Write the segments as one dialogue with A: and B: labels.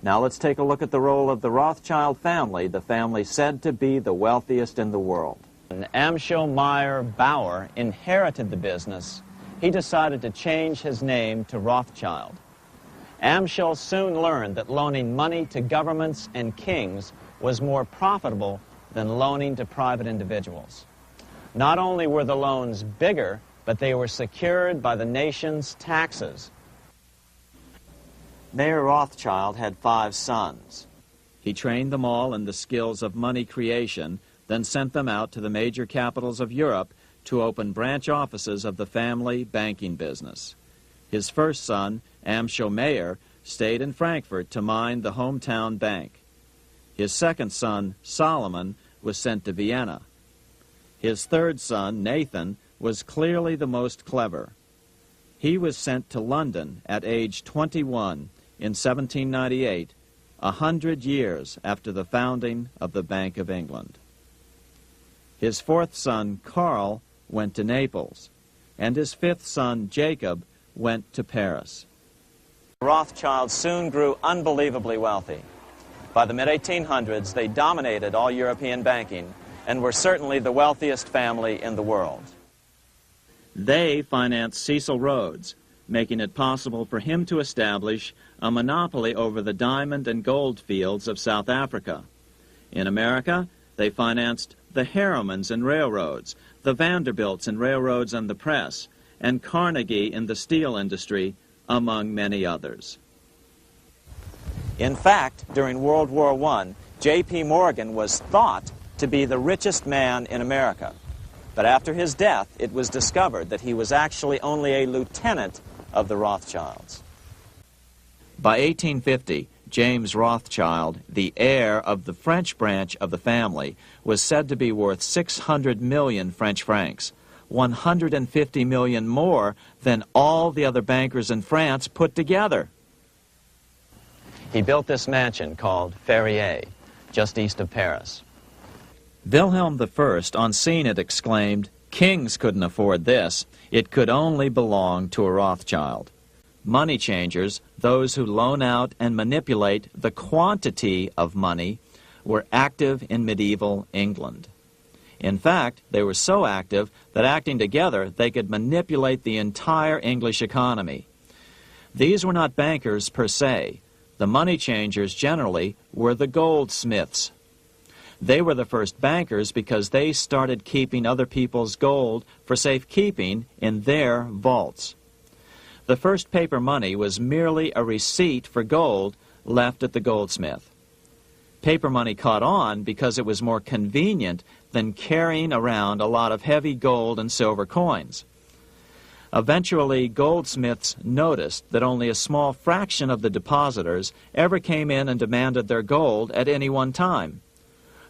A: Now let's take a look at the role of the Rothschild family, the family said to be the wealthiest in the world.
B: When Amschel Meyer Bauer inherited the business, he decided to change his name to Rothschild. Amschel soon learned that loaning money to governments and kings was more profitable than loaning to private individuals. Not only were the loans bigger, but they were secured by the nation's taxes.
A: Mayer Rothschild had 5 sons. He trained them all in the skills of money creation, then sent them out to the major capitals of Europe to open branch offices of the family banking business. His first son, Amschel Meyer, stayed in Frankfurt to mind the hometown bank. His second son, Solomon, was sent to Vienna. His third son, Nathan, was clearly the most clever. He was sent to London at age 21 in 1798, 100 years after the founding of the Bank of England. His fourth son, Karl, went to Naples, and his fifth son, Jacob, went to Paris.
B: The Rothschilds soon grew unbelievably wealthy. By the mid-1800s, they dominated all European banking and were certainly the wealthiest family in the world.
A: They financed Cecil Rhodes, making it possible for him to establish a monopoly over the diamond and gold fields of South Africa. In America, they financed the Harrimans and railroads, the Vanderbilts and railroads and the press, and Carnegie in the steel industry, among many others.
B: In fact, during World War I, J.P. Morgan was thought to be the richest man in America. But after his death, it was discovered that he was actually only a lieutenant of the Rothschilds.
A: By 1850, James Rothschild, the heir of the French branch of the family, was said to be worth 600 million French francs, 150 million more than all the other bankers in France put together.
B: He built this mansion called Ferrier, just east of Paris.
A: Wilhelm I, on seeing it, exclaimed, "Kings couldn't afford this. It could only belong to a Rothschild." Money changers, those who loan out and manipulate the quantity of money, were active in medieval England. In fact, they were so active that acting together, they could manipulate the entire English economy. These were not bankers per se. The money changers generally were the goldsmiths. They were the first bankers because they started keeping other people's gold for safekeeping in their vaults. The first paper money was merely a receipt for gold left at the goldsmith. Paper money caught on because it was more convenient than carrying around a lot of heavy gold and silver coins. Eventually, goldsmiths noticed that only a small fraction of the depositors ever came in and demanded their gold at any one time.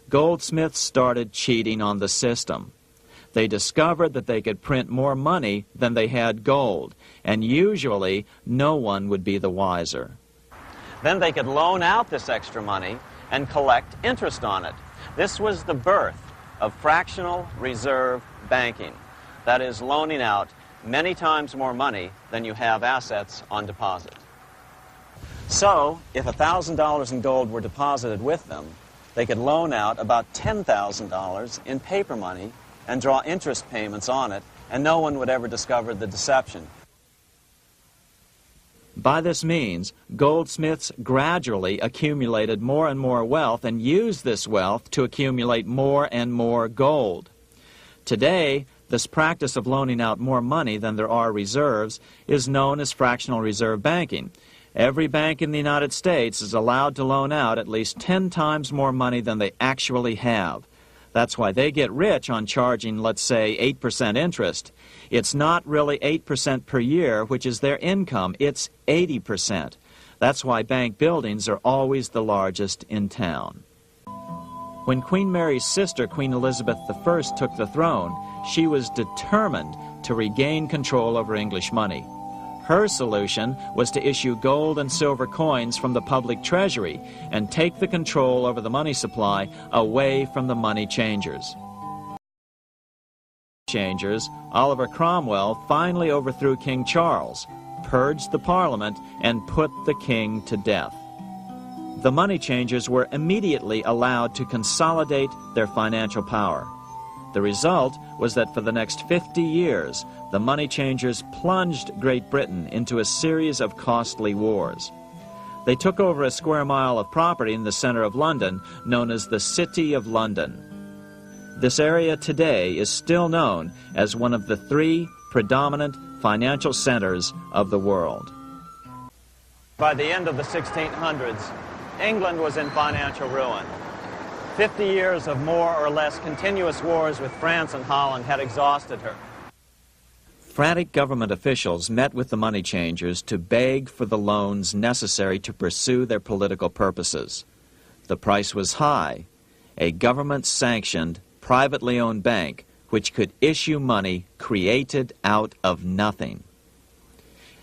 A: Goldsmiths started cheating on the system. They discovered that they could print more money than they had gold, and usually no one would be the wiser.
B: Then they could loan out this extra money and collect interest on it. This was the birth of fractional reserve banking. That is, loaning out many times more money than you have assets on deposit. So, if $1,000 in gold were deposited with them, they could loan out about $10,000 in paper money and draw interest payments on it, and no one would ever discover the deception.
A: By this means, goldsmiths gradually accumulated more and more wealth and used this wealth to accumulate more and more gold. Today, this practice of loaning out more money than there are reserves is known as fractional reserve banking. Every bank in the United States is allowed to loan out at least 10 times more money than they actually have. That's why they get rich on charging, let's say, 8% interest. It's not really 8% per year, which is their income. It's 80%. That's why bank buildings are always the largest in town. When Queen Mary's sister, Queen Elizabeth I, took the throne, she was determined to regain control over English money. Her solution was to issue gold and silver coins from the public treasury and take the control over the money supply away from the money changers. Oliver Cromwell finally overthrew King Charles, purged the Parliament, and put the king to death. the money changers were immediately allowed to consolidate their financial power. The result was that for the next 50 years, the money changers plunged Great Britain into a series of costly wars. They took over a square mile of property in the center of London, known as the City of London. This area today is still known as one of the 3 predominant financial centers of the world.
B: By the end of the 1600s, England was in financial ruin. 50 years of more or less continuous wars with France and Holland had exhausted her.
A: Frantic government officials met with the money changers to beg for the loans necessary to pursue their political purposes. The price was high: a government-sanctioned, privately owned bank which could issue money created out of nothing.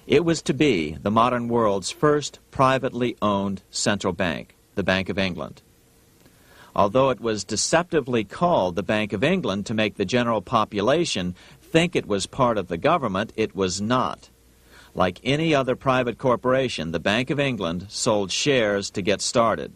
A: It was to be the modern world's first privately owned central bank, the Bank of England. Although it was deceptively called the Bank of England to make the general population think it was part of the government, it was not. Like any other private corporation, the Bank of England sold shares to get started.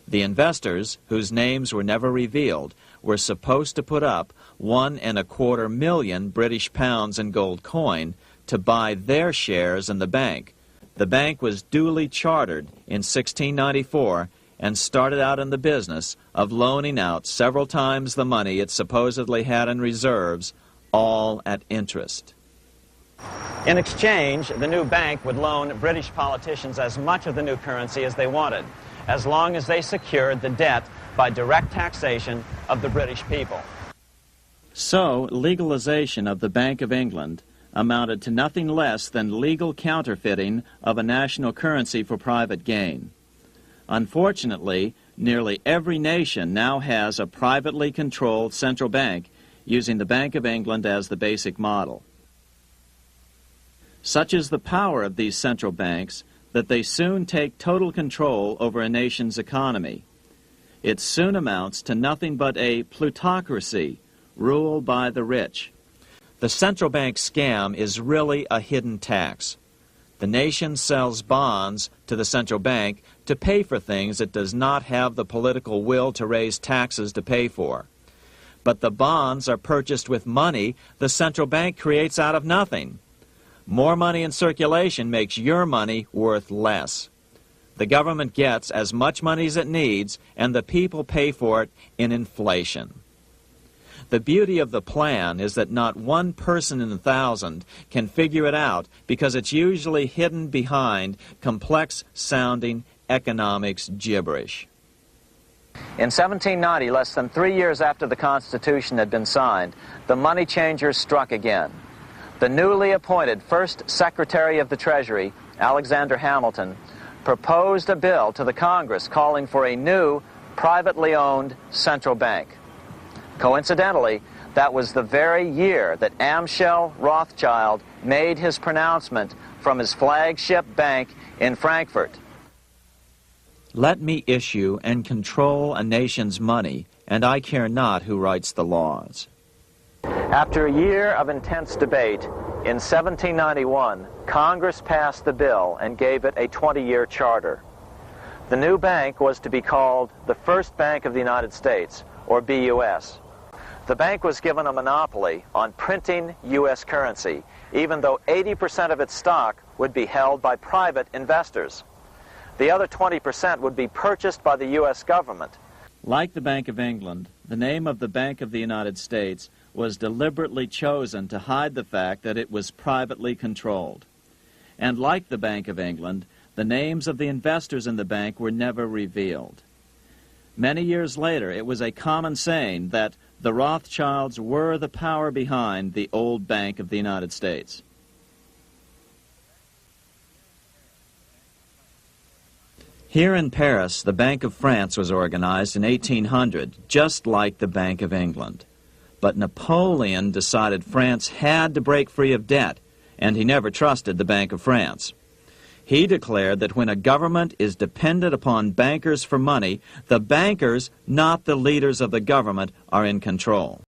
A: The investors, whose names were never revealed, were supposed to put up £1.25 million British pounds in gold coin to buy their shares in the bank. The bank was duly chartered in 1694 and started out in the business of loaning out several times the money it supposedly had in reserves, all at interest.
B: In exchange, the new bank would loan British politicians as much of the new currency as they wanted, as long as they secured the debt by direct taxation of the British people.
A: So, legalization of the Bank of England amounted to nothing less than legal counterfeiting of a national currency for private gain. Unfortunately, nearly every nation now has a privately controlled central bank using the Bank of England as the basic model. Such is the power of these central banks that they soon take total control over a nation's economy. It soon amounts to nothing but a plutocracy ruled by the rich. The central bank scam is really a hidden tax. The nation sells bonds to the central bank to pay for things it does not have the political will to raise taxes to pay for. But the bonds are purchased with money the central bank creates out of nothing. More money in circulation makes your money worth less. The government gets as much money as it needs, and the people pay for it in inflation. The beauty of the plan is that not one person in 1,000 can figure it out because it's usually hidden behind complex-sounding economics gibberish.
B: In 1790, less than 3 years after the Constitution had been signed, the money changers struck again. The newly appointed first Secretary of the Treasury, Alexander Hamilton, proposed a bill to the Congress calling for a new, privately owned central bank. Coincidentally, that was the very year that Amschel Rothschild made his pronouncement from his flagship bank in Frankfurt.
A: Let me issue and control a nation's money, and I care not who writes the laws.
B: After a year of intense debate, in 1791, Congress passed the bill and gave it a 20-year charter. The new bank was to be called the First Bank of the United States, or BUS. The bank was given a monopoly on printing U.S. currency, even though 80% of its stock would be held by private investors. The other 20% would be purchased by the U.S. government.
A: Like the Bank of England, the name of the Bank of the United States was deliberately chosen to hide the fact that it was privately controlled. And like the Bank of England, the names of the investors in the bank were never revealed. Many years later, it was a common saying that the Rothschilds were the power behind the old Bank of the United States. Here in Paris, the Bank of France was organized in 1800, just like the Bank of England. But Napoleon decided France had to break free of debt, and he never trusted the Bank of France. He declared that when a government is dependent upon bankers for money, the bankers, not the leaders of the government, are in control.